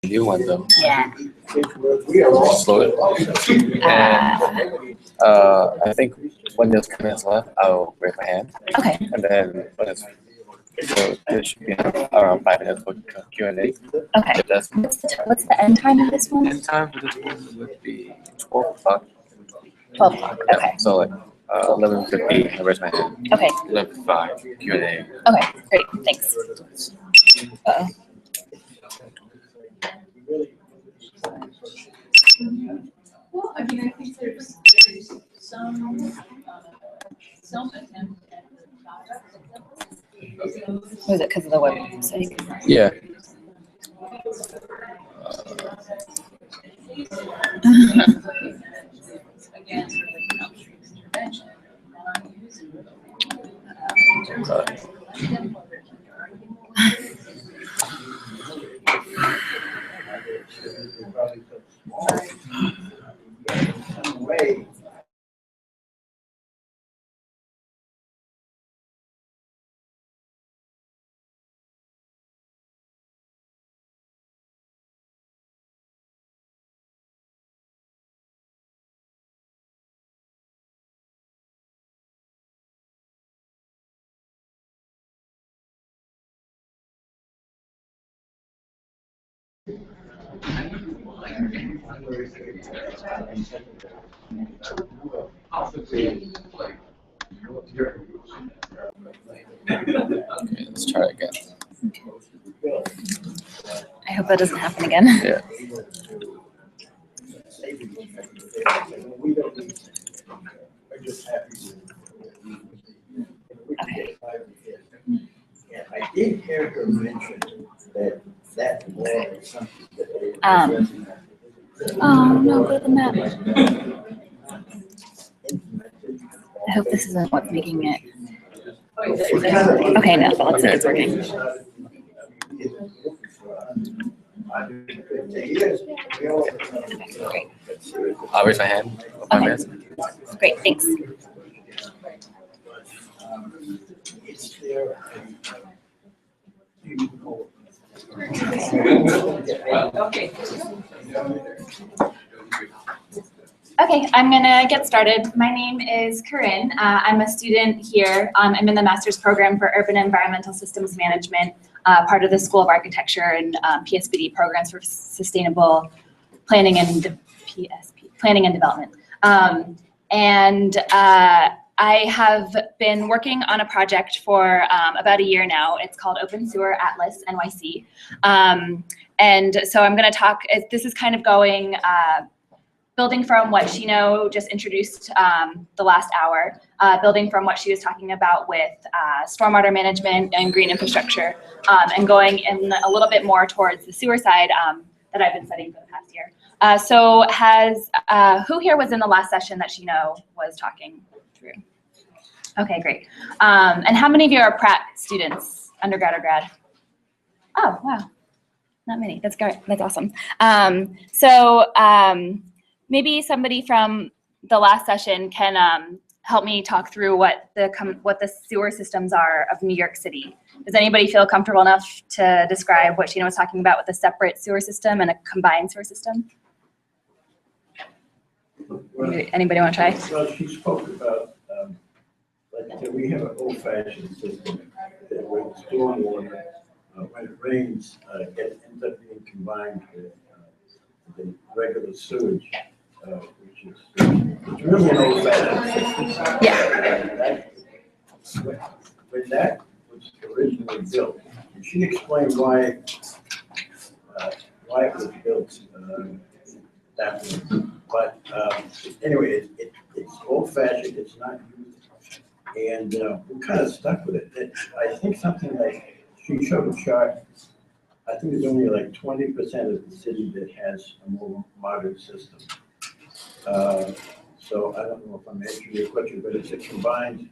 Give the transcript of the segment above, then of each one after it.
new one though. Yeah. Slow it. And I think when there's comments left, I'll raise my hand. Okay. And then when it's so it should be around 5 minutes for Q&A. Okay. That's What's the end time of this one? end time for this one would be 12 o'clock. 12 o'clock. Okay. So like 11:50, I raise my hand. Okay. 11:55 Q&A. Okay. Great. Thanks. Uh-oh. Well, I mean, I think there's some attempt at Was it because of the website? Yeah. again, like upstream intervention, not using Okay, let's try it again. I hope that doesn't happen again. Yeah. Okay. I did hear her mention that wall is something that Oh no, go to the map. I hope this isn't what's making it. Okay, no, it looks like it's working. Great. I'll raise my hand. 5 minutes. Great, thanks. Okay. Okay, I'm gonna get started. My name is Corinne. I'm a student here. I'm in the master's program for Urban Environmental Systems Management, part of the School of Architecture and PSBD programs for sustainable planning and planning and development. I have been working on a project for about a year now. It's called Sewer Atlas NYC. And so I'm gonna talk, this is kind of going, building from what Shino just introduced the last hour, building from what she was talking about with stormwater management and green infrastructure, and going in a little bit more towards the sewer side that I've been studying for the past year. So who here was in the last session that Shino was talking through? Okay, great. And how many of you are Pratt students, undergrad or grad? Oh, wow, not many, that's great, that's awesome. Maybe somebody from the last session can help me talk through what the sewer systems are of New York City. Does anybody feel comfortable enough to describe what Sheena was talking about with a separate sewer system and a combined sewer system? Anybody want to try? Well, she spoke about, like, we have an old-fashioned system that when stormwater, when it rains, ends up being combined with the regular sewage. Which is it's really an old-fashioned system. Yeah. When that was originally built, and she explained why it was built that way. But anyway, it's old-fashioned. It's not used, and we're kind of stuck with it. I think something like she showed a chart. I think there's only like 20% of the city that has a more modern system. So I don't know if I'm answering your question, but it's a combined,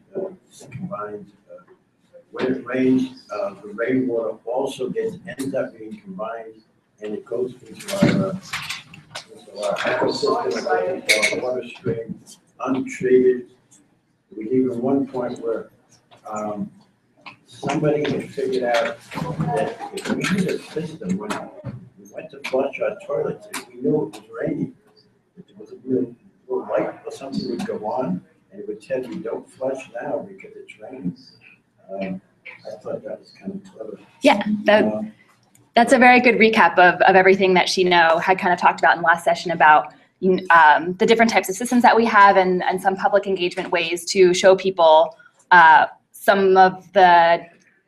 when it rains, the rainwater also ends up being combined, and it goes into our ecosystem, into our water stream, untreated. There was even one point where somebody had figured out that if we had a system when went to flush our toilets, if we knew it was raining, if there was a little light or something would go on, and it would tell you, don't flush now because it's raining. I thought that was kind of clever. Yeah, that's a very good recap of everything that she had kind of talked about in the last session about the different types of systems that we have and some public engagement ways to show people some of the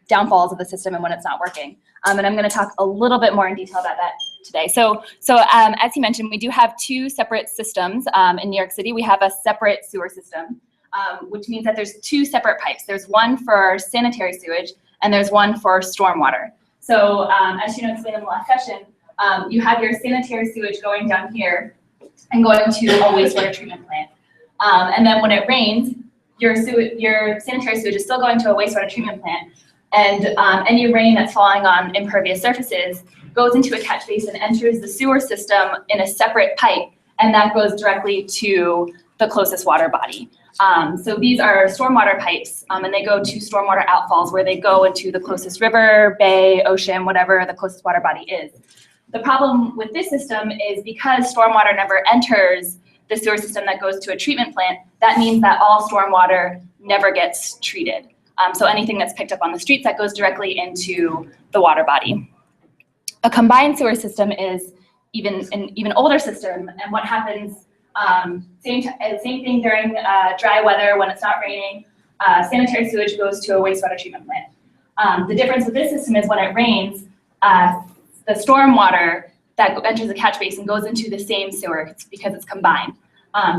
downfalls of the system and when it's not working. And I'm going to talk a little bit more in detail about that today. So as you mentioned, we do have two separate systems in New York City. We have a separate sewer system, which means that there's two separate pipes. There's one for sanitary sewage and there's one for stormwater. So as you explained in the last session, you have your sanitary sewage going down here and going to a wastewater treatment plant. And then when it rains, your sanitary sewage is still going to a wastewater treatment plant. And any rain that's falling on impervious surfaces goes into a catch basin, enters the sewer system in a separate pipe, and that goes directly to the closest water body. So these are stormwater pipes, and they go to stormwater outfalls where they go into the closest river, bay, ocean, whatever the closest water body is. The problem with this system is because stormwater never enters the sewer system that goes to a treatment plant, that means that all stormwater never gets treated. So anything that's picked up on the streets, that goes directly into the water body. A combined sewer system is an even older system, and what happens, same thing during dry weather when it's not raining, sanitary sewage goes to a wastewater treatment plant. The difference with this system is when it rains, the stormwater that enters the catch basin goes into the same sewer because it's combined.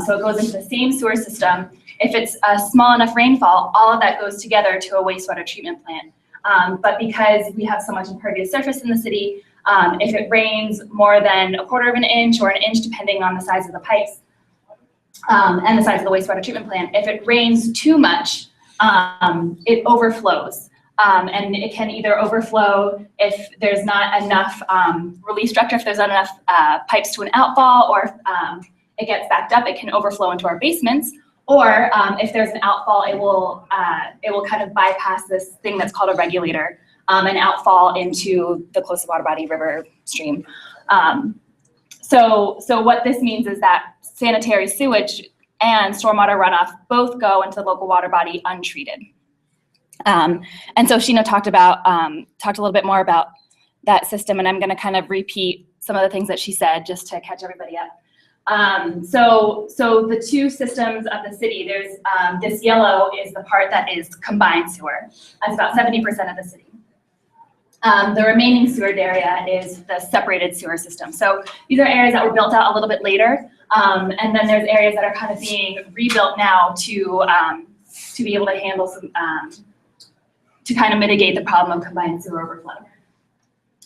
So it goes into the same sewer system. If it's a small enough rainfall, all of that goes together to a wastewater treatment plant. But because we have so much impervious surface in the city, if it rains more than 1/4 of an inch or an inch, depending on the size of the pipes and the size of the wastewater treatment plant, if it rains too much, it overflows. And it can either overflow if there's not enough release structure, if there's not enough pipes to an outfall, or if it gets backed up, it can overflow into our basements. Or if there's an outfall, it will kind of bypass this thing that's called a regulator and outfall into the closest water body, river, stream. So what this means is that sanitary sewage and stormwater runoff both go into the local water body untreated. And so Sheena talked a little bit more about that system, and I'm going to kind of repeat some of the things that she said just to catch everybody up. So the two systems of the city, there's this yellow is the part that is combined sewer. That's about 70% of the city. The remaining sewered area is the separated sewer system. So these are areas that were built out a little bit later, and then there's areas that are kind of being rebuilt now to be able to handle some, to kind of mitigate the problem of combined sewer overflow.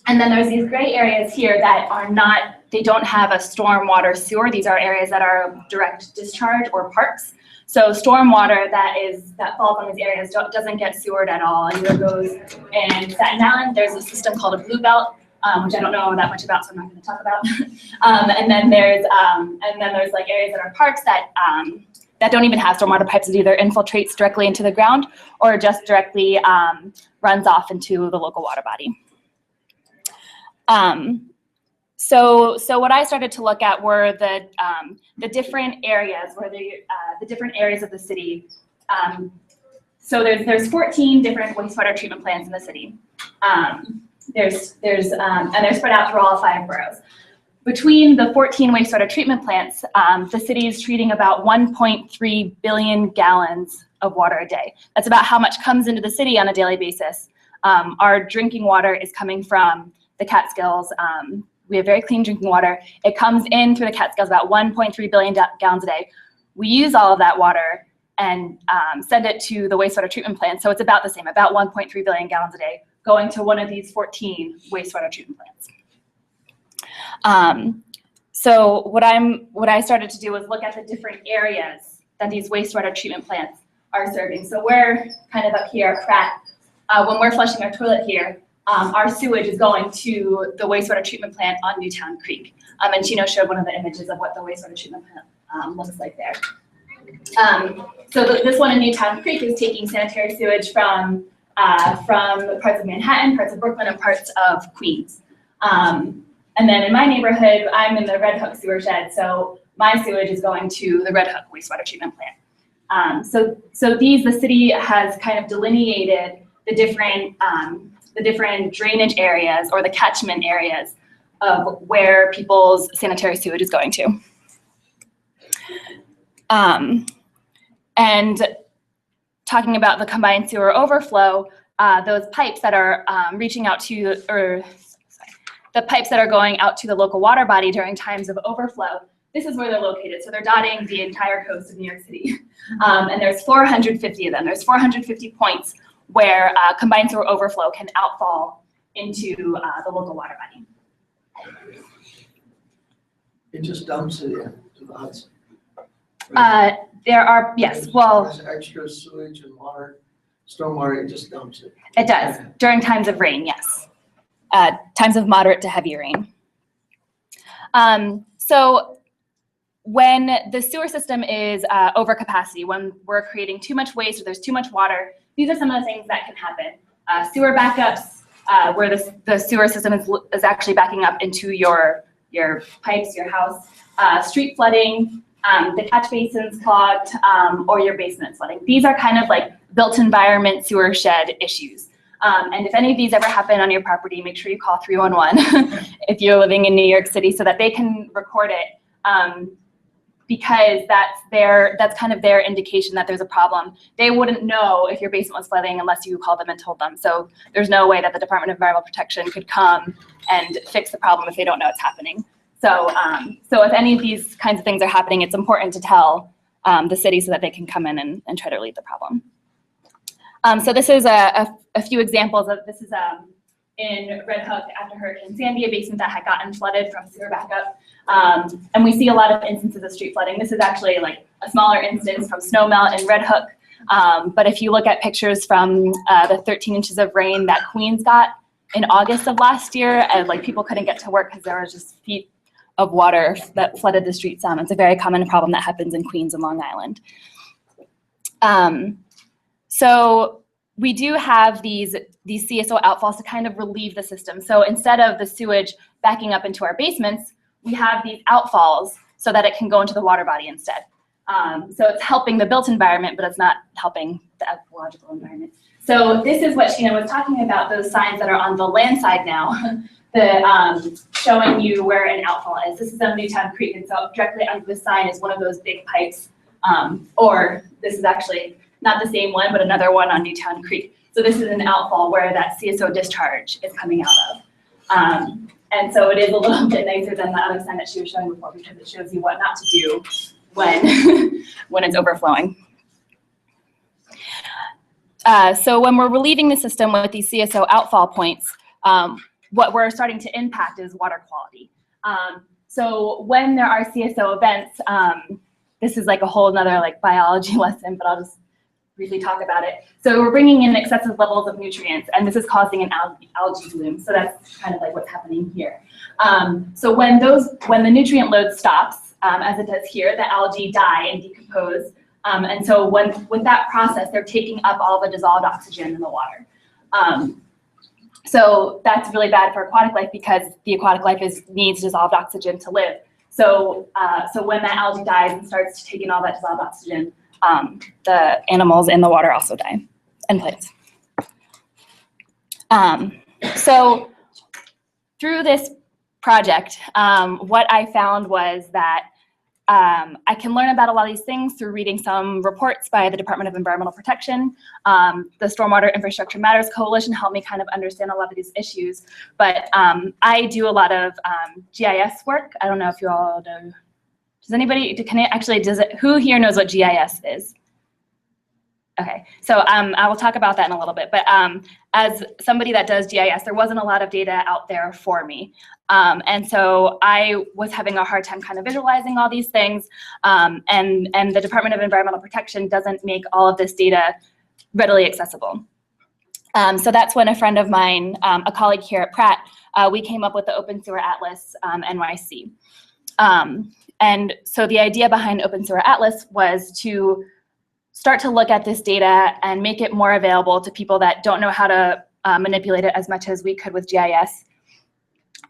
And then there's these gray areas here that are not, they don't have a stormwater sewer. These are areas that are direct discharge or parks. So stormwater that falls on these areas doesn't get sewered at all. And there goes in Staten Island, there's a system called a blue belt, which I don't know that much about, so I'm not going to talk about. And then there's like areas that are parks that don't even have stormwater pipes. It either infiltrates directly into the ground or just directly runs off into the local water body. So what I started to look at were the different areas, where the different areas of the city. So there's 14 different wastewater treatment plants in the city. And they're spread out through all 5 boroughs. Between the 14 wastewater treatment plants, the city is treating about 1.3 billion gallons of water a day. That's about how much comes into the city on a daily basis. Our drinking water is coming from the Catskills. We have very clean drinking water. It comes in through the Catskills about 1.3 billion gallons a day. We use all of that water and send it to the wastewater treatment plant. So it's about the same, about 1.3 billion gallons a day going to one of these 14 wastewater treatment plants. So what I started to do was look at the different areas that these wastewater treatment plants are serving. So we're kind of up here, Pratt. When we're flushing our toilet here, our sewage is going to the wastewater treatment plant on Newtown Creek. And Chino showed one of the images of what the wastewater treatment plant looks like there. So this one in Newtown Creek is taking sanitary sewage from parts of Manhattan, parts of Brooklyn, and parts of Queens. And then in my neighborhood, I'm in the Red Hook sewer shed, so my sewage is going to the Red Hook wastewater treatment plant. So the city has kind of delineated the different drainage areas or the catchment areas of where people's sanitary sewage is going to. And talking about the combined sewer overflow, those pipes that are reaching out to, the pipes that are going out to the local water body during times of overflow, this is where they're located. So they're dotting the entire coast of New York City. And there's 450 of them. There's 450 points where combined sewer overflow can outfall into the local water body. It just dumps it into the Hudson. There are, yes, well, There's extra sewage and water, stormwater, it just dumps it. it does, during times of rain, yes. Times of moderate to heavy rain. So when the sewer system is over capacity, when we're creating too much waste or there's too much water, these are some of the things that can happen. Sewer backups, where the sewer system is actually backing up into your pipes, your house, street flooding, the catch basins clogged, or your basement flooding. These are kind of like built environment sewer shed issues. And if any of these ever happen on your property, make sure you call 311 if you're living in New York City so that they can record it, because that's kind of their indication that there's a problem. They wouldn't know if your basement was flooding unless you called them and told them. So there's no way that the Department of Environmental Protection could come and fix the problem if they don't know it's happening. So, so if any of these kinds of things are happening, it's important to tell the city so that they can come in and try to relieve the problem. So this is a few examples of, this is in Red Hook after Hurricane Sandy, a basement that had gotten flooded from sewer backup. And we see a lot of instances of street flooding. This is actually like a smaller instance from snowmelt in Red Hook. But if you look at pictures from the 13 inches of rain that Queens got in August of last year, like people couldn't get to work because there was just feet of water that flooded the streets. It's a very common problem that happens in Queens and Long Island. So we do have these CSO outfalls to kind of relieve the system. So instead of the sewage backing up into our basements, we have these outfalls so that it can go into the water body instead. So it's helping the built environment, but it's not helping the ecological environment. So this is what Sheena was talking about, those signs that are on the land side now, showing you where an outfall is. This is on Newtown Creek, and so directly under the sign is one of those big pipes, or this is actually not the same one, but another one on Newtown Creek. So this is an outfall where that CSO discharge is coming out of. And so it is a little bit nicer than the other sign that she was showing before, because it shows you what not to do when, when it's overflowing. So when we're relieving the system with these CSO outfall points, what we're starting to impact is water quality. So when there are CSO events, this is like a whole nother like biology lesson, but I'll just briefly talk about it. So we're bringing in excessive levels of nutrients, and this is causing an algae bloom. So that's kind of like what's happening here. So when the nutrient load stops, as it does here, the algae die and decompose. And so with that process, they're taking up all the dissolved oxygen in the water. So that's really bad for aquatic life because the aquatic life needs dissolved oxygen to live. So when that algae dies and starts taking all that dissolved oxygen, the animals in the water also die, and plants. So through this project, what I found was that I can learn about a lot of these things through reading some reports by the Department of Environmental Protection. The Stormwater Infrastructure Matters Coalition helped me kind of understand a lot of these issues. But I do a lot of GIS work. I don't know if you all know. Does anybody, who here knows what GIS is? Okay, so I will talk about that in a little bit. But as somebody that does GIS, there wasn't a lot of data out there for me. And so I was having a hard time kind of visualizing all these things. And the Department of Environmental Protection doesn't make all of this data readily accessible. So that's when a friend of mine, a colleague here at Pratt, we came up with the Open Sewer Atlas NYC. And so the idea behind Open Sewer Atlas was to start to look at this data and make it more available to people that don't know how to manipulate it as much as we could with GIS.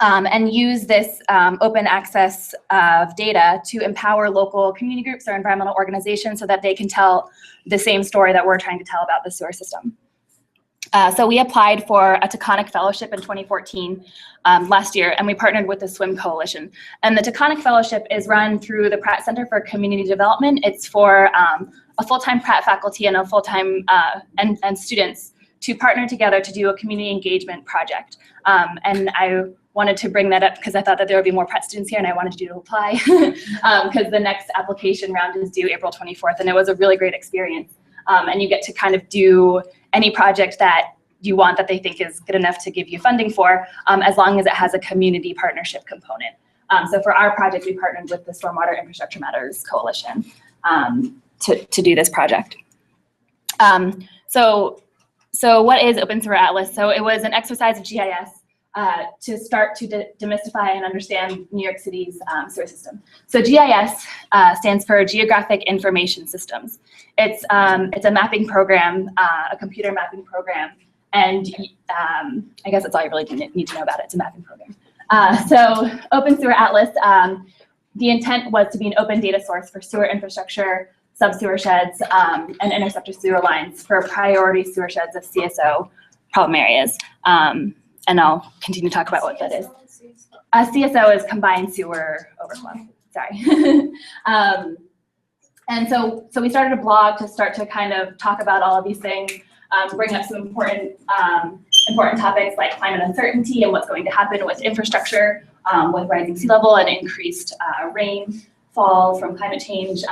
and use this open access of data to empower local community groups or environmental organizations so that they can tell the same story that we're trying to tell about the sewer system. So we applied for a Taconic Fellowship in 2014 last year, and we partnered with the SWIM Coalition. And the Taconic Fellowship is run through the Pratt Center for Community Development. It's for a full-time Pratt faculty and a full-time and students to partner together to do a community engagement project. And I wanted to bring that up because I thought that there would be more Pratt students here, and I wanted you to apply because the next application round is due April 24th, and it was a really great experience. And you get to kind of do any project that you want that they think is good enough to give you funding for, as long as it has a community partnership component. So for our project, we partnered with the Stormwater Infrastructure Matters Coalition to do this project. So what is Open Sewer Atlas? So it was an exercise of GIS to start to demystify and understand New York City's sewer system. So GIS stands for Geographic Information Systems. It's a mapping program, a computer mapping program, and I guess that's all you really need to know about it. It's a mapping program. So Open Sewer Atlas, the intent was to be an open data source for sewer infrastructure, sub-sewer sheds, and interceptor sewer lines for priority sewer sheds of CSO problem areas. And I'll continue to talk about what that is. CSO is combined sewer overflow, sorry. And so we started a blog to start to kind of talk about all of these things, bring up some important topics like climate uncertainty and what's going to happen with infrastructure, with rising sea level and increased rainfall from climate change.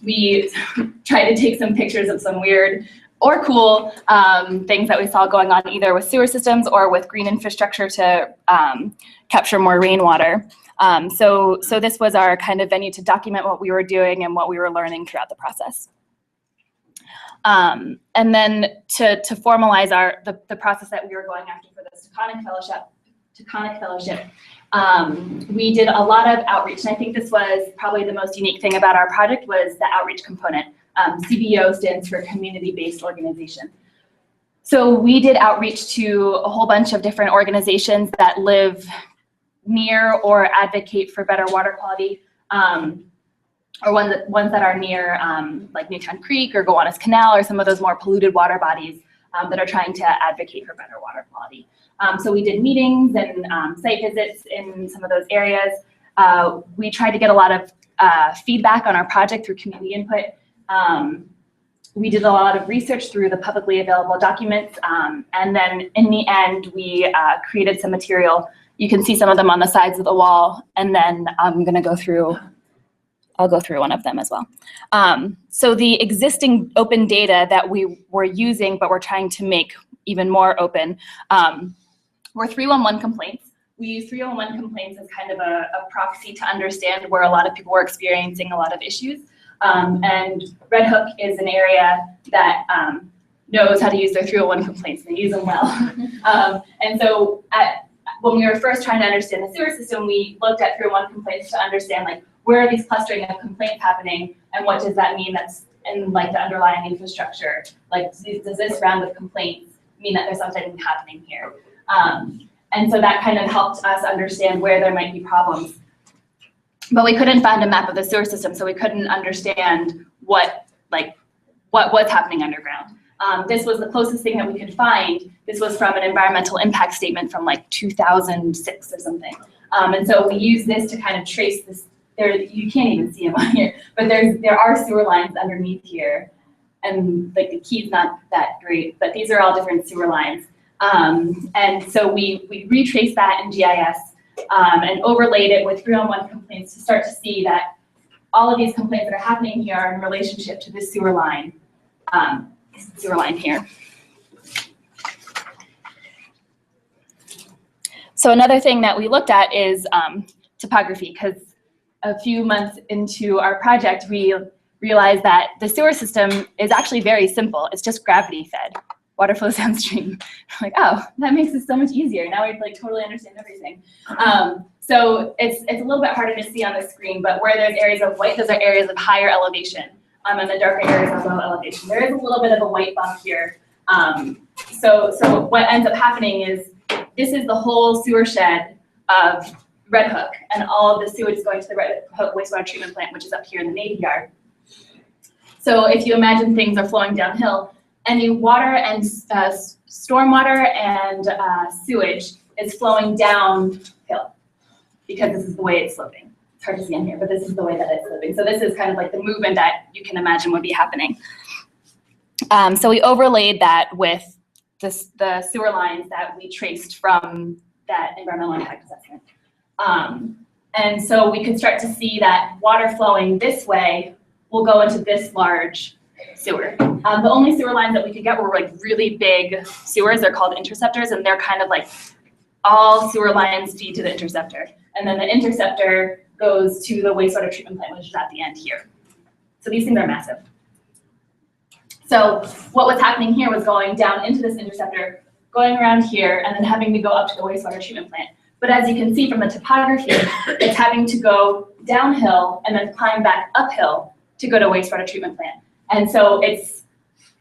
We tried to take some pictures of some weird or cool things that we saw going on either with sewer systems or with green infrastructure to capture more rainwater. So this was our kind of venue to document what we were doing and what we were learning throughout the process. And then to formalize the process that we were going after for this Taconic Fellowship, we did a lot of outreach. And I think this was probably the most unique thing about our project was the outreach component. CBO stands for Community-Based Organization. So we did outreach to a whole bunch of different organizations that live near or advocate for better water quality, or ones that are near like Newtown Creek or Gowanus Canal or some of those more polluted water bodies that are trying to advocate for better water quality. So we did meetings and site visits in some of those areas. We tried to get a lot of feedback on our project through community input. We did a lot of research through the publicly available documents, and then in the end, we created some material. You can see some of them on the sides of the wall, and then I'm going to go through. I'll go through one of them as well. So the existing open data that we were using, but we're trying to make even more open, were 311 complaints. We use 311 complaints as kind of a proxy to understand where a lot of people were experiencing a lot of issues. And Red Hook is an area that knows how to use their 301 complaints. They use them well. And so when we were first trying to understand the sewer system, we looked at 301 complaints to understand like where are these clustering of complaints happening and what does that mean that's in like the underlying infrastructure. Like does this round of complaints mean that there's something happening here? And so that kind of helped us understand where there might be problems. But we couldn't find a map of the sewer system, so we couldn't understand what was happening underground. This was the closest thing that we could find. This was from an environmental impact statement from like 2006 or something. And so we use this to kind of trace this. You can't even see them on here, but there are sewer lines underneath here, and like the key's not that great, but these are all different sewer lines. And so we retraced that in GIS. And overlaid it with 301 complaints to start to see that all of these complaints that are happening here are in relationship to this sewer line here. So another thing that we looked at is topography, because a few months into our project, we realized that the sewer system is actually very simple. It's just gravity fed. Water flows downstream. Like, oh, that makes it so much easier. Now we like totally understand everything. So it's a little bit harder to see on the screen, but where there's areas of white, those are areas of higher elevation, and the darker areas are low elevation. There is a little bit of a white bump here. So what ends up happening is this is the whole sewer shed of Red Hook, and all of the sewage is going to the Red Hook wastewater treatment plant, which is up here in the Navy Yard. So if you imagine things are flowing downhill, any water and stormwater and sewage is flowing downhill because this is the way it's sloping. It's hard to see on here, but this is the way that it's sloping. So this is kind of like the movement that you can imagine would be happening. So we overlaid that with the sewer lines that we traced from that environmental impact assessment. And so we could start to see that water flowing this way will go into this large sewer. The only sewer lines that we could get were like really big sewers. They're called interceptors, and they're kind of like all sewer lines feed to the interceptor. And then the interceptor goes to the wastewater treatment plant, which is at the end here. So these things are massive. So what was happening here was going down into this interceptor, going around here, and then having to go up to the wastewater treatment plant. But as you can see from the topography, it's having to go downhill and then climb back uphill to go to wastewater treatment plant. And so it's,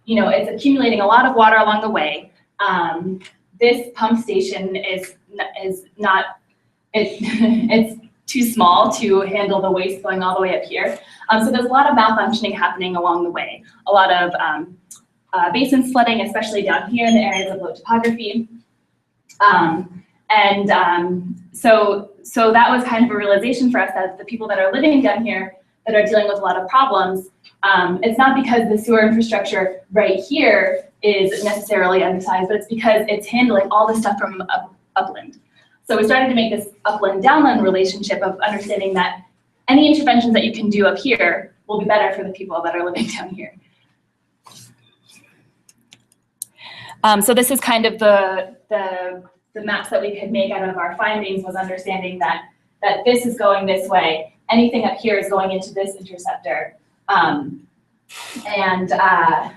it's accumulating a lot of water along the way. This pump station is not, it's too small to handle the waste going all the way up here. So there's a lot of malfunctioning happening along the way. A lot of basin flooding, especially down here in the areas of low topography. So that was kind of a realization for us that the people that are living down here that are dealing with a lot of problems, it's not because the sewer infrastructure right here is necessarily undersized, but it's because it's handling all this stuff from upland. So we started to make this upland-downland relationship of understanding that any interventions that you can do up here will be better for the people that are living down here. So this is kind of the maps that we could make out of our findings, was understanding that this is going this way. Anything up here is going into this interceptor. And yeah,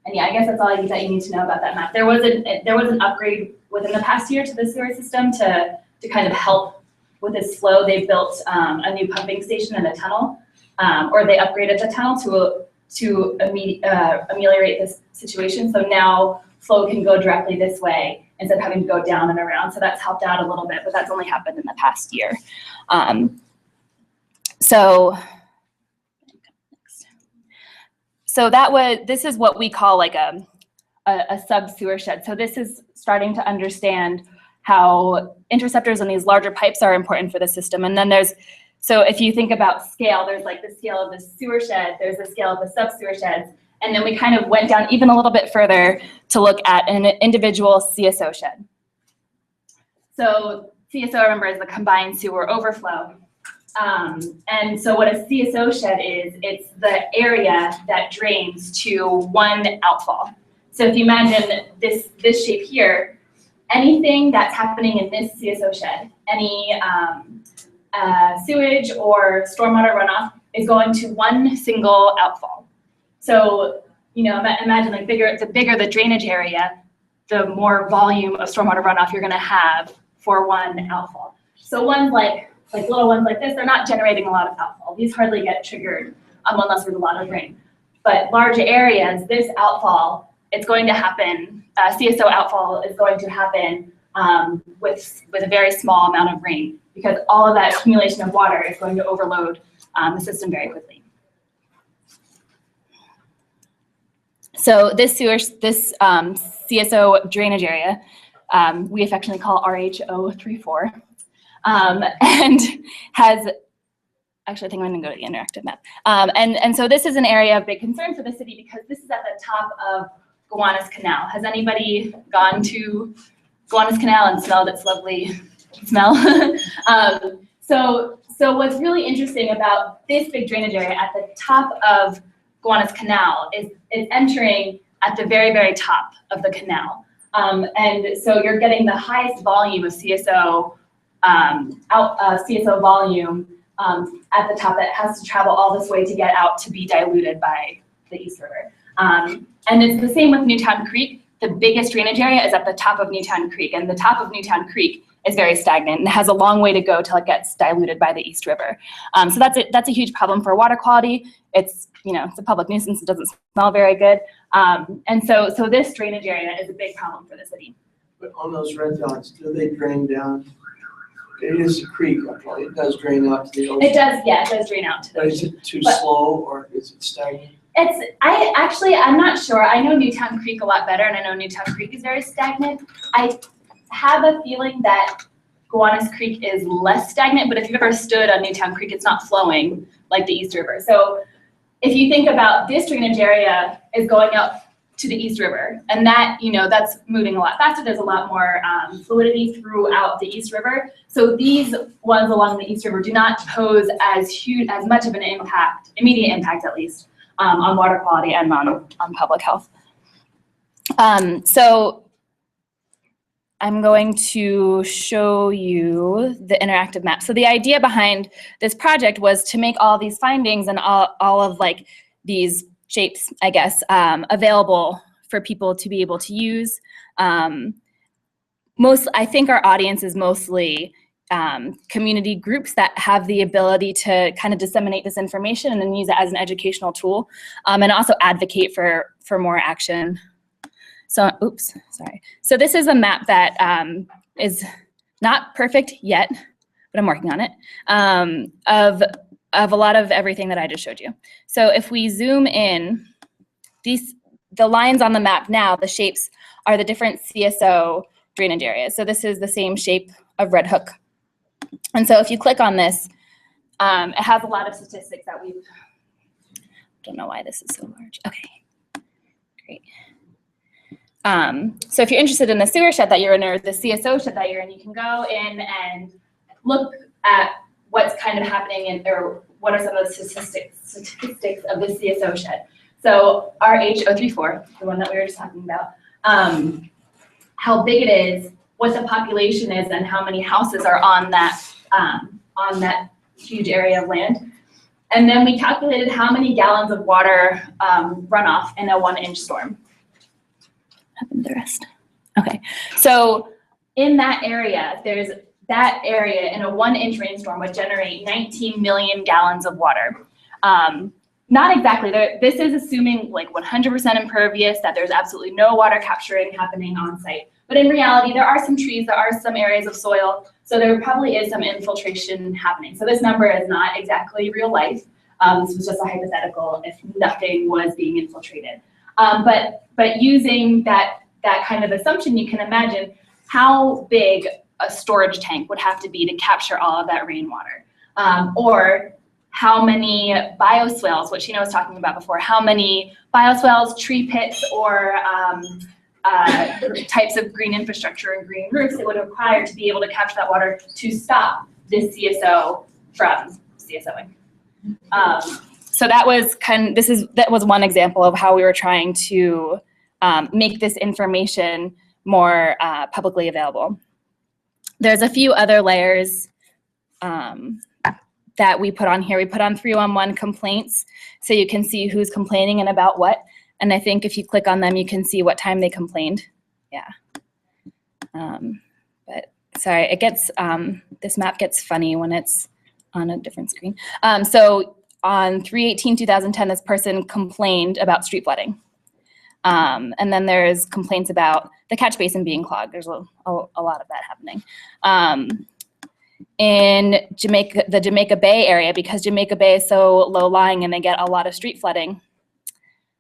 I guess that's all that you need to know about that map. There was an upgrade within the past year to the sewer system to kind of help with this flow. They built a new pumping station in a tunnel, or they upgraded the tunnel to ameliorate this situation. So now flow can go directly this way instead of having to go down and around. So that's helped out a little bit, but that's only happened in the past year. So this is what we call like a sub sewer shed. So this is starting to understand how interceptors and these larger pipes are important for the system. And then so if you think about scale, there's like the scale of the sewer shed, there's the scale of the sub sewer sheds. And then we kind of went down even a little bit further to look at an individual CSO shed. So CSO, remember, is the combined sewer overflow. And so what a CSO shed is, it's the area that drains to one outfall. So if you imagine this shape here, anything that's happening in this CSO shed, any sewage or stormwater runoff is going to one single outfall. So, imagine like the bigger the drainage area, the more volume of stormwater runoff you're gonna have for one outfall. So ones like little ones like this, they're not generating a lot of outfall. These hardly get triggered unless there's a lot of rain. But large areas, this outfall, it's going to happen, CSO outfall is going to happen with a very small amount of rain, because all of that accumulation of water is going to overload the system very quickly. So this CSO drainage area, we affectionately call RHO34, and has, actually I think I'm gonna go to the interactive map. And so this is an area of big concern for the city because this is at the top of Gowanus Canal. Has anybody gone to Gowanus Canal and smelled its lovely smell? So what's really interesting about this big drainage area at the top of Gowanus Canal is it's entering at the very, very top of the canal. And so you're getting the highest volume of CSO, CSO volume at the top that has to travel all this way to get out to be diluted by the East River. And it's the same with Newtown Creek. The biggest drainage area is at the top of Newtown Creek, and the top of Newtown Creek is very stagnant and has a long way to go till it gets diluted by the East River. So that's a huge problem for water quality. It's it's a public nuisance. It doesn't smell very good. And so this drainage area is a big problem for the city. But on those red dots, do they drain down it is a creek, okay, it does drain out to the ocean. It does, yeah, it does drain out to the But is ocean. it too But- slow or is it stagnant? I'm not sure. I know Newtown Creek a lot better, and I know Newtown Creek is very stagnant. I have a feeling that Gowanus Creek is less stagnant, but if you've ever stood on Newtown Creek, it's not flowing like the East River. So if you think about this drainage area is going up to the East River, and that, that's moving a lot faster. There's a lot more fluidity throughout the East River. So these ones along the East River do not pose as much of an impact, immediate impact at least, on water quality and on public health. So I'm going to show you the interactive map. So the idea behind this project was to make all these findings and all of like these shapes, I guess, available for people to be able to use. I think our audience is mostly community groups that have the ability to kind of disseminate this information and then use it as an educational tool, and also advocate for more action. So, oops, sorry. So this is a map that is not perfect yet, but I'm working on it, of a lot of everything that I just showed you. So if we zoom in, the lines on the map now, the shapes are the different CSO drainage areas. So this is the same shape of Red Hook. And so if you click on this, it has a lot of statistics that don't know why this is so large. Okay, great. So if you're interested in the sewer shed that you're in or the CSO shed that you're in, you can go in and look at what's kind of happening or what are some of the statistics of the CSO shed. So RH034, the one that we were just talking about, how big it is, what the population is, and how many houses are on that huge area of land. And then we calculated how many gallons of water runoff in a 1-inch storm. What happened to the rest? Okay, so in that area, that area in a 1-inch rainstorm would generate 19 million gallons of water. Not exactly, this is assuming like 100% impervious, that there's absolutely no water capturing happening on site. But in reality, there are some trees, there are some areas of soil, so there probably is some infiltration happening. So this number is not exactly real life. This was just a hypothetical if nothing was being infiltrated. But using that kind of assumption, you can imagine how big a storage tank would have to be to capture all of that rainwater. Or how many bioswales, which Sheena was talking about before, how many bioswales, tree pits, or types of green infrastructure and green roofs it would require to be able to capture that water to stop this CSO from CSOing. So that was one example of how we were trying to make this information more publicly available. There's a few other layers that we put on here. We put on 311 complaints, so you can see who's complaining and about what. And I think if you click on them, you can see what time they complained. Yeah. But sorry, it gets, this map gets funny when it's on a different screen. So on 3/18/2010, this person complained about street flooding. And then there's complaints about the catch basin being clogged. There's a lot of that happening. In Jamaica, the Jamaica Bay area, because Jamaica Bay is so low lying and they get a lot of street flooding.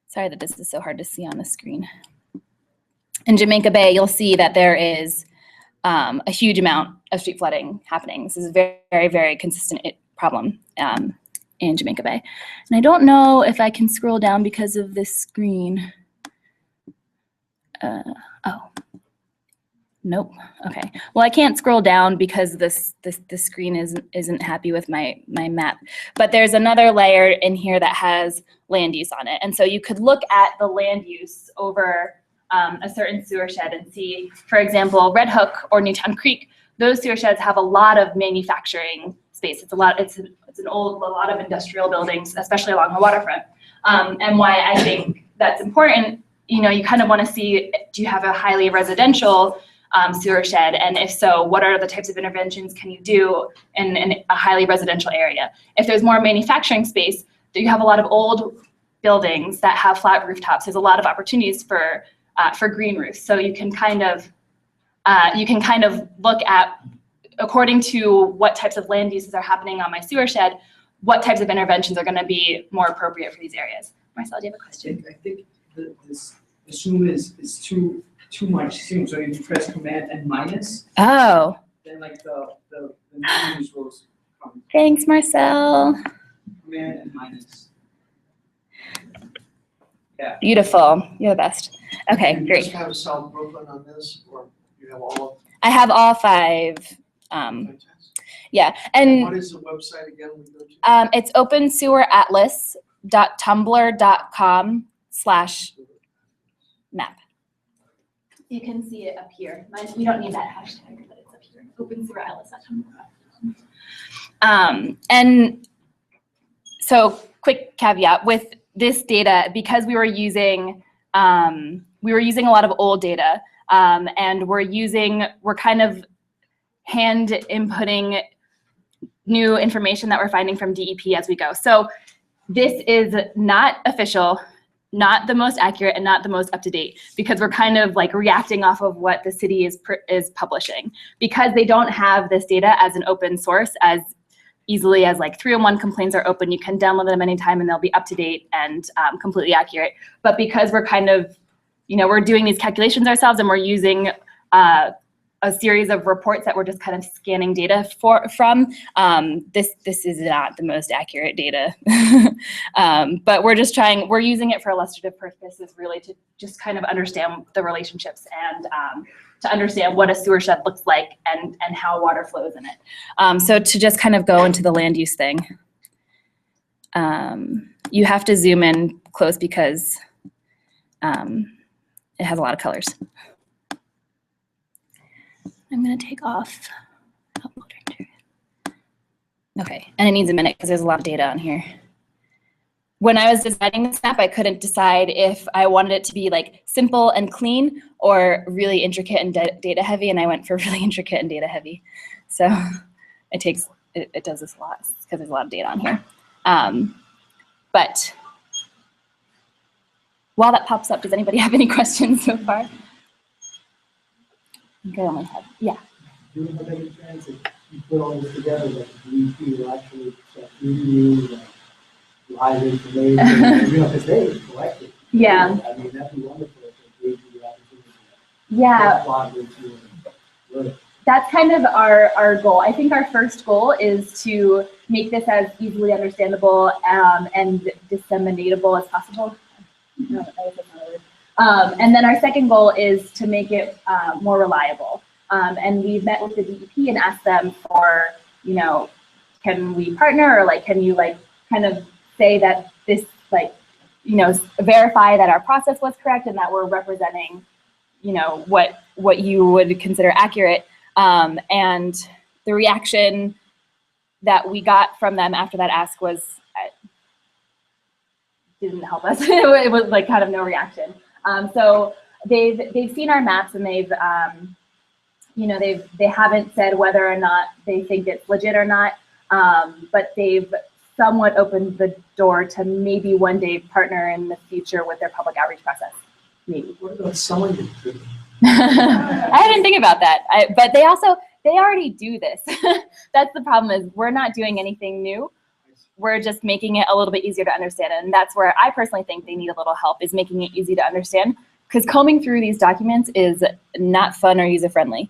Sorry that this is so hard to see on the screen. In Jamaica Bay, you'll see that there is a huge amount of street flooding happening. This is a very, very, very consistent problem in Jamaica Bay. And I don't know if I can scroll down because of this screen. Oh, nope. Okay. Well, I can't scroll down because this screen isn't happy with my map. But there's another layer in here that has land use on it, and so you could look at the land use over a certain sewer shed and see, for example, Red Hook or Newtown Creek. Those sewer sheds have a lot of manufacturing space. It's a lot of industrial buildings, especially along the waterfront. And why I think that's important. You kind of want to see, do you have a highly residential sewer shed? And if so, what are the types of interventions can you do in a highly residential area? If there's more manufacturing space, you have a lot of old buildings that have flat rooftops. There's a lot of opportunities for green roofs. So you can kind of look at according to what types of land uses are happening on my sewer shed, what types of interventions are going to be more appropriate for these areas. Marcel, do you have a question? I think this assume is too much assume. So if you press command and minus, Oh, then like the menus will come thanks, Marcel. command and minus. Yeah. Beautiful. You're the best. Okay, You great. just have South Brooklyn on this, or you have all I have all 5. of them? Yeah, and What is the website again we go to? it's openseweratlas.tumblr.com/map. You can see it up here. You don't need that hashtag, but it's up here. openseweratlas.tumblr.com. And so, quick caveat with this data, because we were using a lot of old data, and we're kind of hand inputting new information that we're finding from DEP as we go. So this is not official, not the most accurate, and not the most up to date, because we're kind of like reacting off of what the city is publishing. Because they don't have this data as an open source as easily as like 301 complaints are open, you can download them anytime and they'll be up to date and completely accurate. But because we're kind of, we're doing these calculations ourselves and we're using a series of reports that we're just kind of scanning data from. This is not the most accurate data, but we're using it for illustrative purposes, really, to just kind of understand the relationships and to understand what a sewer shed looks like and how water flows in it. So to just kind of go into the land use thing, you have to zoom in close because it has a lot of colors. I'm gonna take off. Okay, and it needs a minute because there's a lot of data on here. When I was designing this map, I couldn't decide if I wanted it to be like simple and clean or really intricate and data heavy, and I went for really intricate and data heavy. So it does this a lot because there's a lot of data on here. But while that pops up, does anybody have any questions so far? I only have, yeah. Do you have any chance that you put all this together, that DEP will actually start giving you like live information, because they collect it. Yeah. I mean, that'd be wonderful if they gave you the opportunity to Yeah. log into and learn. That's kind of our goal. I think our first goal is to make this as easily understandable and disseminatable as possible. No, that was another word. And then our second goal is to make it more reliable. And we've met with the DEP and asked them for, can we partner, or like, can you like kind of say that this verify that our process was correct and that we're representing, what you would consider accurate. And the reaction that we got from them after that ask was, didn't help us. It was like kind of no reaction. So they've seen our maps and they haven't said whether or not they think it's legit or not, but they've somewhat opened the door to maybe one day partner in the future with their public outreach process. Maybe. What about selling it to them? I didn't think about that. But they already do this. That's the problem, is we're not doing anything new. We're just making it a little bit easier to understand. And that's where I personally think they need a little help, is making it easy to understand, because combing through these documents is not fun or user-friendly.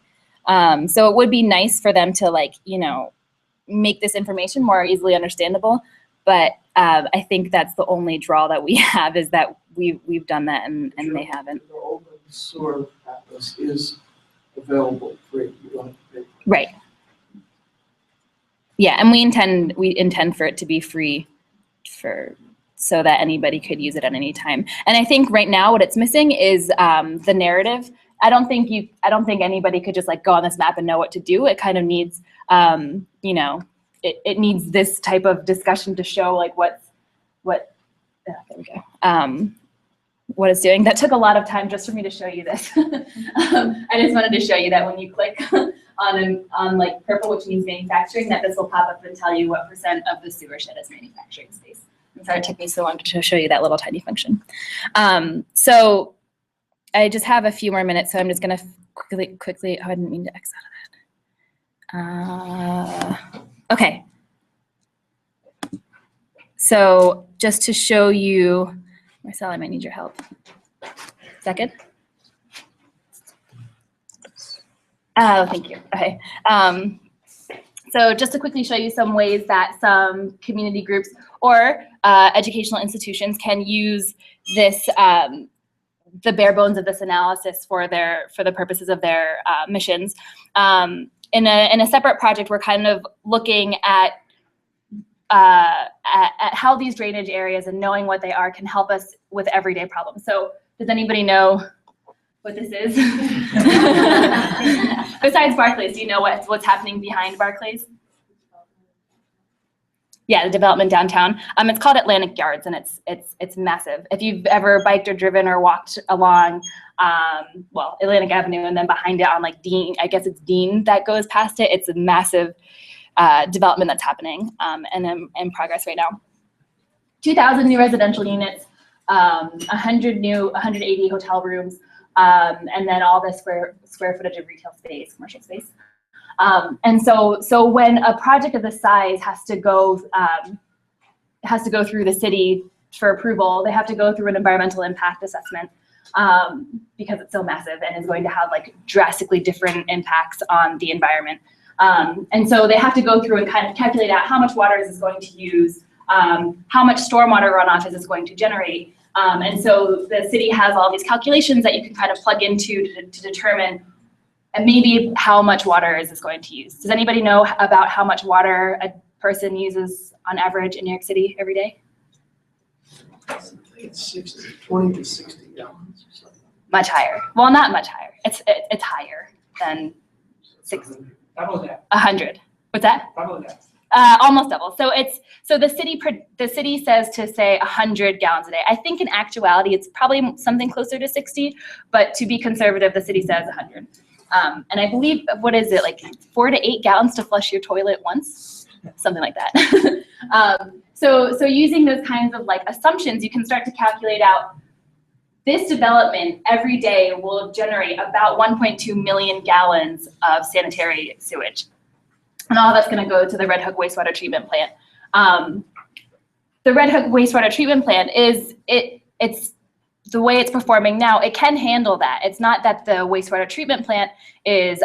So it would be nice for them to make this information more easily understandable. But I think that's the only draw that we have, is that we've done that and they haven't. The open sewer atlas is available free. You don't have to pay for it. Right. Yeah, and we intend for it to be free so that anybody could use it at any time. And I think right now what it's missing is the narrative. I don't think anybody could just like go on this map and know what to do. It kind of needs it needs this type of discussion to show like what there we go. What it's doing. That took a lot of time just for me to show you this. I just wanted to show you that when you click on like purple, which means manufacturing, that this will pop up and tell you what % of the sewer shed is manufacturing space. I'm sorry it took me so long to show you that little tiny function. So I just have a few more minutes, so I'm just gonna quickly, oh, I didn't mean to X Okay. So just to show you, Marcel, I might need your help. Second. Oh, thank you. Okay. So just to quickly show you some ways that some community groups or educational institutions can use this, the bare bones of this analysis for the purposes of their missions. In a separate project, we're kind of looking at how these drainage areas and knowing what they are can help us with everyday problems. So does anybody know what this is? Besides Barclays, do you know what's happening behind Barclays? Yeah, the development downtown. It's called Atlantic Yards, and it's massive. If you've ever biked or driven or walked along, well, Atlantic Avenue, and then behind it on like Dean, I guess it's Dean that goes past it. It's a massive development that's happening and in progress right now. 2,000 new residential units, 180 hotel rooms, and then all the square footage of retail space, commercial space. And so when a project of this size has to go through the city for approval, they have to go through an environmental impact assessment because it's so massive and is going to have like drastically different impacts on the environment. And so they have to go through and kind of calculate out how much water is this going to use, how much stormwater runoff is this going to generate. And so the city has all these calculations that you can kind of plug into to determine and maybe how much water is this going to use. Does anybody know about how much water a person uses on average in New York City every day? I think it's 20 to 60 gallons or something. Much higher. Well, not much higher. It's higher than 60. Double that, 100. What's that? double that. Almost double. So the city says to say 100 gallons a day. I think in actuality it's probably something closer to 60, but to be conservative, the city says 100. And I believe, what is it, like 4 to 8 gallons to flush your toilet once? Something like that. So using those kinds of like assumptions, you can start to calculate out this development every day will generate about 1.2 million gallons of sanitary sewage. And all that's gonna go to the Red Hook wastewater treatment plant. The Red Hook wastewater treatment plant it's the way it's performing now, it can handle that. It's not that the wastewater treatment plant is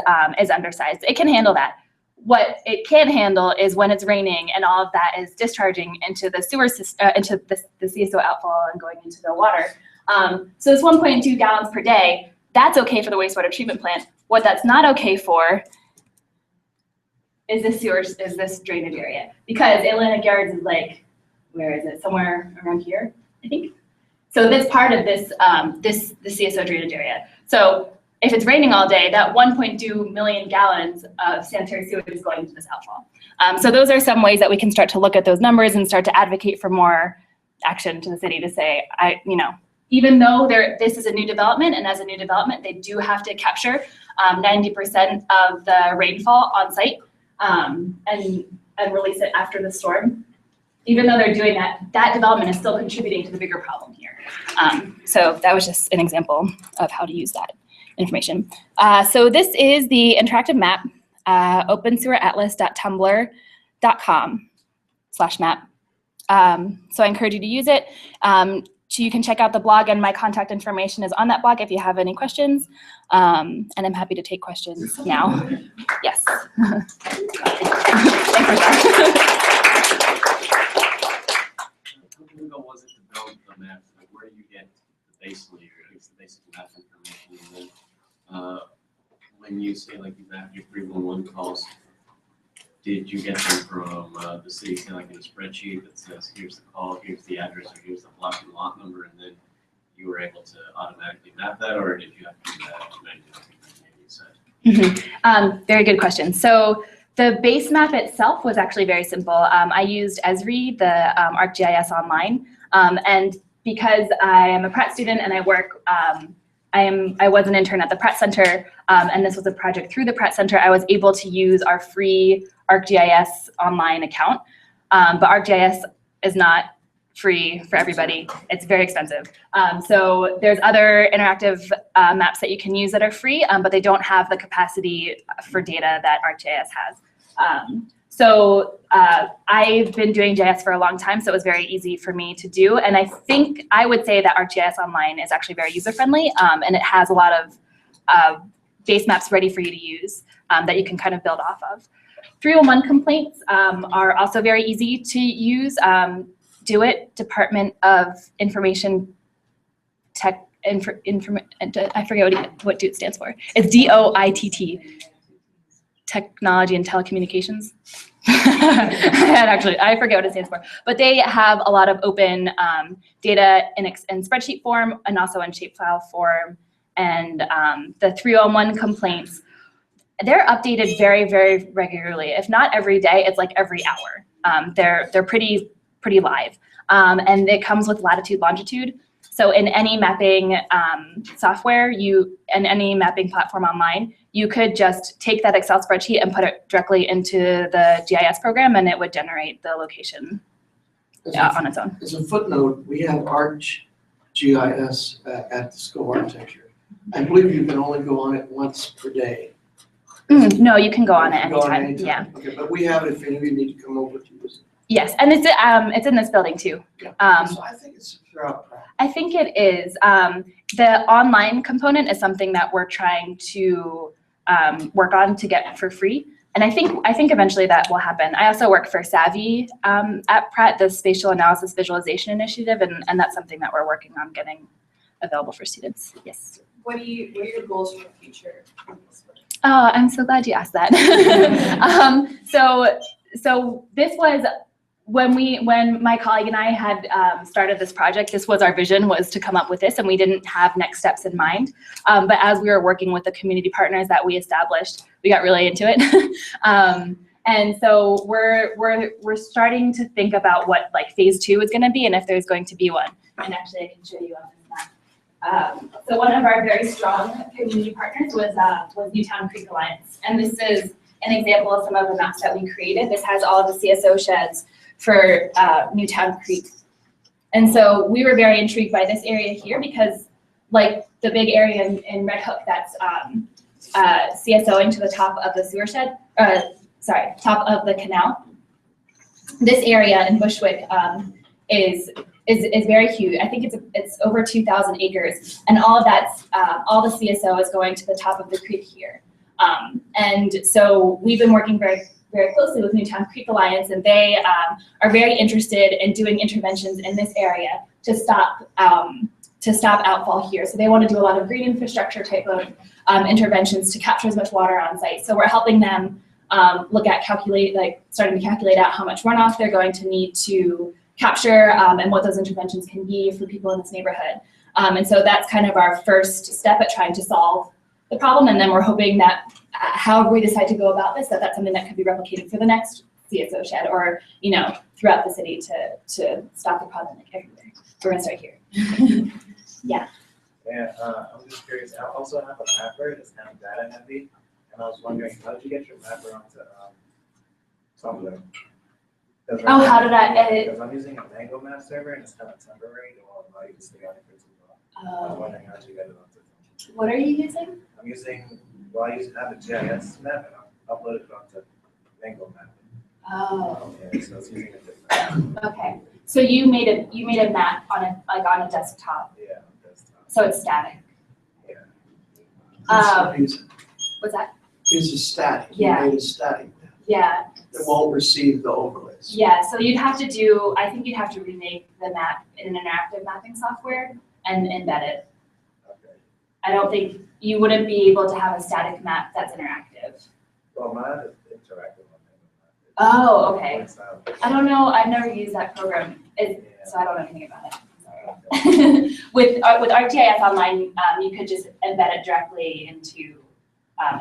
undersized. It can handle that. What it can't handle is when it's raining and all of that is discharging into the sewer system, into the CSO outfall and going into the water. So it's 1.2 gallons per day. That's okay for the wastewater treatment plant. What that's not okay for is this drainage area, because Atlantic Yards is like, where is it? Somewhere around here, I think. So that's part of this the CSO drainage area. So if it's raining all day, that 1.2 million gallons of sanitary sewage is going into this outfall. So those are some ways that we can start to look at those numbers and start to advocate for more action to the city to say, even though this is a new development, and as a new development, they do have to capture 90% of the rainfall on site and release it after the storm. Even though they're doing that, that development is still contributing to the bigger problem here. So that was just an example of how to use that information. So this is the interactive map, openseweratlas.tumblr.com/map. So I encourage you to use it. You can check out the blog, and my contact information is on that blog if you have any questions. And I'm happy to take questions now. Yes. Thanks, Michelle. How long was it to build the map? Like, where do you get the base layer, at least the basic map information? And then when you say like you map your 311 calls, did you get them from the city, say like in a spreadsheet that says here's the call, here's the address, or here's the block and lot number, and then you were able to automatically map that, or did you have to do that manually, maybe you said? Very good question. So the base map itself was actually very simple. I used Esri, the ArcGIS Online, and because I am a Pratt student and I work, I was an intern at the Pratt Center, and this was a project through the Pratt Center. I was able to use our free ArcGIS Online account, but ArcGIS is not free for everybody. It's very expensive. So there's other interactive maps that you can use that are free, but they don't have the capacity for data that ArcGIS has. So I've been doing JS for a long time, so it was very easy for me to do. And I think I would say that ArcGIS Online is actually very user-friendly, and it has a lot of base maps ready for you to use that you can kind of build off of. 311 complaints are also very easy to use. DOIT, Department of Information Tech, I forget what DOIT stands for. It's DOITT, Technology and Telecommunications. I forget what it stands for. But they have a lot of open data in spreadsheet form and also in shapefile form. And the 311 complaints, they're updated very, very regularly. If not every day, it's like every hour. They're pretty live. And it comes with latitude, longitude. So in any mapping software, and any mapping platform online, you could just take that Excel spreadsheet and put it directly into the GIS program, and it would generate the location on its own. As a footnote, we have ArcGIS at the School of Architecture. I believe you can only go on it once per day. No, you can go on it You can go on anytime. Yeah. Okay, but we have it if any of you need to come over to use it. Yes, and it's in this building too. Yeah. So I think it's throughout practice. I think it is. The online component is something that we're trying to work on to get for free. And I think eventually that will happen. I also work for Savvy at Pratt, the Spatial Analysis Visualization Initiative, and that's something that we're working on getting available for students. Yes. What are your goals for the future? Oh, I'm so glad you asked that. So this was when my colleague and I had started this project. This was our vision, was to come up with this, and we didn't have next steps in mind. But as we were working with the community partners that we established, we got really into it. And so we're starting to think about what like phase 2 is going to be, and if there's going to be one. And actually, I can show you on this map. So one of our very strong community partners was Newtown Creek Alliance, and this is an example of some of the maps that we created. This has all of the CSO sheds for Newtown Creek. And so we were very intrigued by this area here because like the big area in Red Hook that's CSOing to the top of the sewer shed, top of the canal. This area in Bushwick is very huge. I think it's over 2,000 acres, and all of that's all the CSO is going to the top of the creek here. And so we've been working very, very closely with Newtown Creek Alliance, and they are very interested in doing interventions in this area to stop outfall here. So they want to do a lot of green infrastructure type of interventions to capture as much water on site. So we're helping them look at starting to calculate out how much runoff they're going to need to capture and what those interventions can be for people in this neighborhood. And so that's kind of our first step at trying to solve the problem, and then we're hoping that however we decide to go about this, that's something that could be replicated for the next CSO shed, or throughout the city to stop the problem like everywhere. We're gonna start here. Yeah. Yeah, I'm just curious. I also have a mapper that's kind of data heavy, and I was wondering, how did you get your mapper onto Tumblr? Oh, how did I edit? Because I'm using a Mango map server, and it's kind of temporary. It won't allow you to stay on it for too long. I was wondering how did you get it onto Tumblr? What are you using? I'm using, I have a GIS map, and I'll upload it onto Mango map. Oh. Yeah, so it's using a different map. Okay. So you made a map on a desktop. Yeah, on desktop. So it's static. Yeah. What's that? It's a static. Yeah. You made a static. Yeah. It won't receive the overlays. Yeah. So you'd have to remake the map in an interactive mapping software and embed it. Okay. I don't think you wouldn't be able to have a static map that's interactive. Well, mine is interactive on Mango map. Oh, okay. Points out. I don't know. I've never used that program, so I don't know anything about it. Okay. With ArcGIS Online, you could just embed it directly into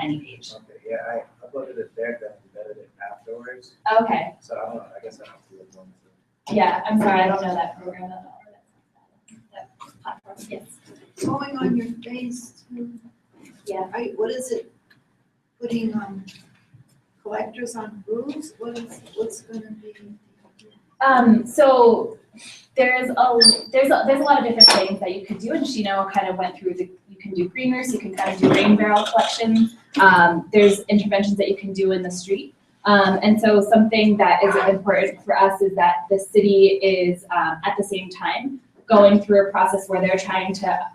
any page. Okay, yeah, I uploaded it there, then embedded it afterwards. Okay. So I don't know, I guess I have to look on to. Yeah, I'm sorry, I don't know that program at all. That platform. Yes. Going on your phase 2, Yeah. what is it, putting collectors on roofs? What's gonna be? So there's a lot of different things that you could do, and Shino kind of went through you can do green roofs, you can kind of do rain barrel collection. There's interventions that you can do in the street. And so something that is important for us is that the city is at the same time going through a process where they're trying to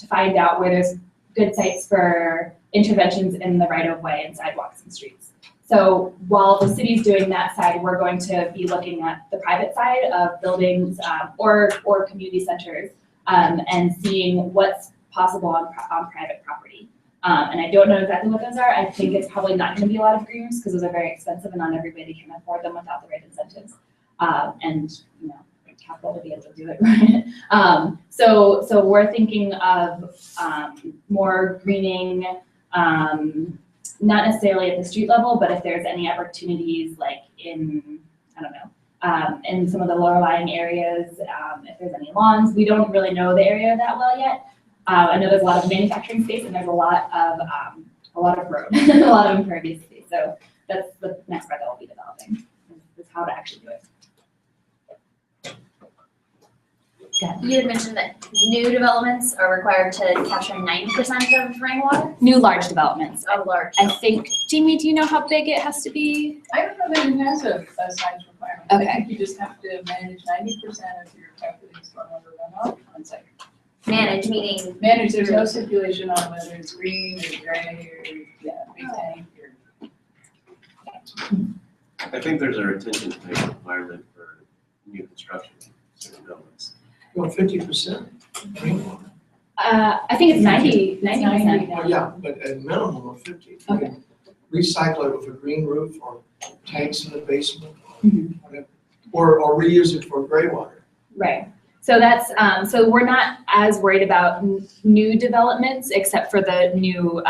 find out where there's good sites for interventions in the right of way and sidewalks and streets. So while the city's doing that side, we're going to be looking at the private side of buildings or community centers and seeing what's possible on private property. And I don't know exactly what those are. I think it's probably not going to be a lot of green roofs because those are very expensive and not everybody can afford them without the right incentives. And capital to be able to do it right. So we're thinking of more greening, not necessarily at the street level, but if there's any opportunities like in, I don't know, in some of the lower lying areas, if there's any lawns. We don't really know the area that well yet. I know there's a lot of manufacturing space and there's a lot of road, a lot of impervious space. So that's the next part that we'll be developing is how to actually do it. You had mentioned that new developments are required to capture 90% of rainwater? New large developments. Oh, large. I think, Jamie, do you know how big it has to be? I don't know that it has a size requirement. Okay. I think you just have to manage 90% of your calculating stormwater runoff on site. Manage, meaning? Manage, there's no stipulation on whether it's green or gray or, big tank or. I think there's a retention tank requirement for new construction, certain buildings. Well, 50% rainwater. I think it's 90%. Well, yeah, but a minimum of 50. Okay. Recycle it with a green roof or tanks in the basement, Mhm. whatever. Or reuse it for gray water. Right. So that's so we're not as worried about new developments except for the new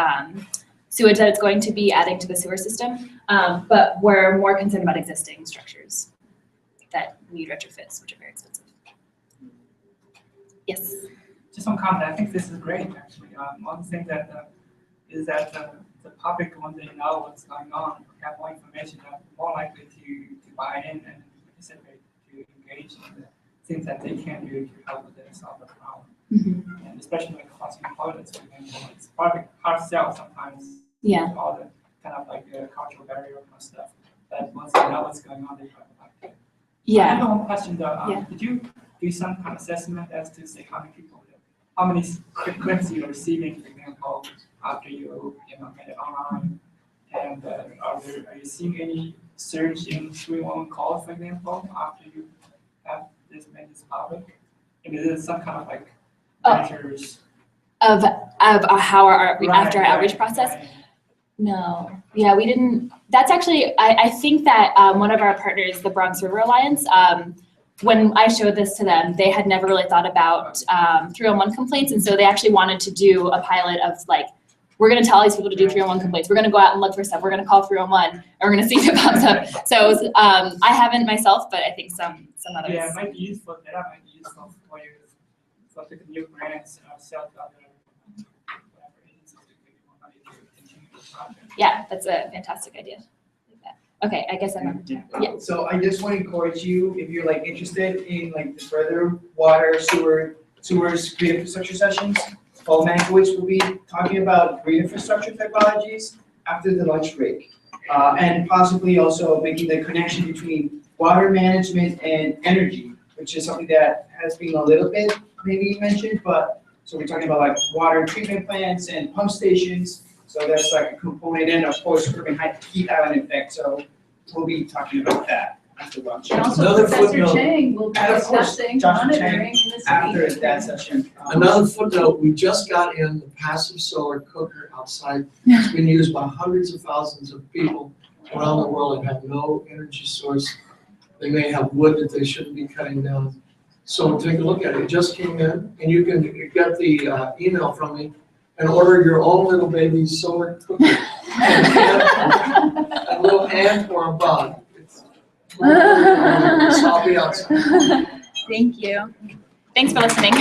sewage that it's going to be adding to the sewer system. But we're more concerned about existing structures that need retrofits, which are very expensive. Yes. Just one comment, I think this is great, actually. One thing that is that the public, when they know what's going on, have more information, are more likely to buy in and participate, to engage in the things that they can do to help with them solve the problem. Mm-hmm. And especially like housing toilets, for example, it's probably hard to sell sometimes. Yeah. With all the kind of like the cultural barrier kind of stuff. But once they know what's going on, they probably like it. I Yeah. have one question though. Yeah. Did you do some kind of assessment as to say how many frequency you're receiving, for example, after you made it online? And are you seeing any surge in 311 calls, for example, after you have this made this public? And is it some kind of like measures? Of how our after our outreach Right, process? right. No. Yeah, we didn't. That's actually, I think that one of our partners, the Bronx River Alliance, when I showed this to them, they had never really thought about 311 complaints. And so they actually wanted to do a pilot of like, we're going to tell these people to do 311 complaints. We're going to go out and look for stuff. We're going to call 311 and we're going to see if it pops up. So I haven't myself, but I think some others. Yeah, it might be useful. That might be useful for you. For the new grants, sell to other whatever agencies to give you more money to continue the project. Yeah, that's a fantastic idea. Okay, I guess I'm, yeah. So I just want to encourage you, if you're like interested in like the further water, sewers, green infrastructure sessions, Paul Mankiewicz will be talking about green infrastructure technologies after the lunch break. And possibly also making the connection between water management and energy, which is something that has been a little bit maybe mentioned, but so we're talking about like water treatment plants and pump stations. So that's like a component, and of course, urban heat island effect. So we'll be talking about that after lunch. And also Another Professor footnote. Chang will be And of course, discussing Dr. monitoring in the city. After that session. Another footnote, we just got in the passive solar cooker outside. It's been used by hundreds of thousands of people around the world and have no energy source. They may have wood that they shouldn't be cutting down. So take a look at it. It just came in, and you can get the email from me and order your own little baby solar cooker. A little ant or a bug. So I'll be outside. Thank you. Thanks for listening.